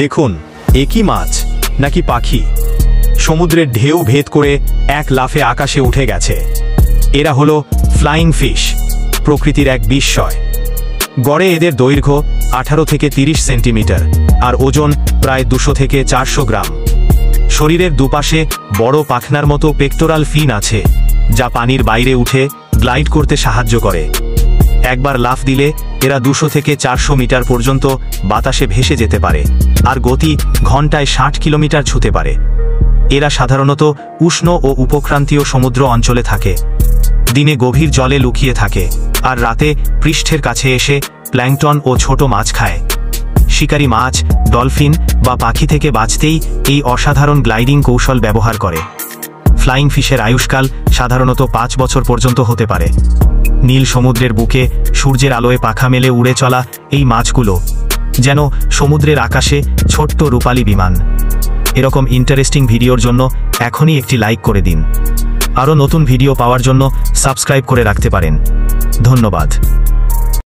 দেখুন, একই মাছ নাকি পাখি সমুদ্রের ঢেউ ভেদ করে এক লাফে আকাশে উঠে গেছে। এরা হলো ফ্লাইং ফিশ, প্রকৃতির এক বিস্ময়। গড়ে এদের দৈর্ঘ্য 18 থেকে 30 সেন্টিমিটার আর ওজন প্রায় 200 থেকে 400 গ্রাম। শরীরের দুপাশে বড় পাখনার মতো পেক্টোরাল ফিন আছে, যা পানির বাইরে উঠে গ্লাইড করতে সাহায্য করে। একবার লাফ দিলে এরা 200 থেকে 400 মিটার পর্যন্ত বাতাসে ভেসে যেতে পারে আর গতি ঘন্টায় 60 কিলোমিটার ছুঁতে পারে। এরা সাধারণত উষ্ণ ও উপক্রান্তীয় সমুদ্র অঞ্চলে থাকে। দিনে গভীর জলে লুকিয়ে থাকে আর রাতে পৃষ্ঠের কাছে এসে প্ল্যাঙ্কটন ও ছোট মাছ খায়। শিকারী মাছ, ডলফিন বা পাখি থেকে বাঁচতেই এই অসাধারণ গ্লাইডিং কৌশল ব্যবহার করে। ফ্লাইং ফিশের আয়ুষ্কাল সাধারণত 5 বছর পর্যন্ত হতে পারে। নীল সমুদ্রের বুকে সূর্যের আলোয় পাখা মেলে উড়ে চলা এই মাছগুলো যেন সমুদ্রের আকাশে ছোট্ট রূপালী বিমান। এরকম ইন্টারেস্টিং ভিডিওর জন্য এখনই একটি লাইক করে দিন। আরও নতুন ভিডিও পাওয়ার জন্য সাবস্ক্রাইব করে রাখতে পারেন। ধন্যবাদ।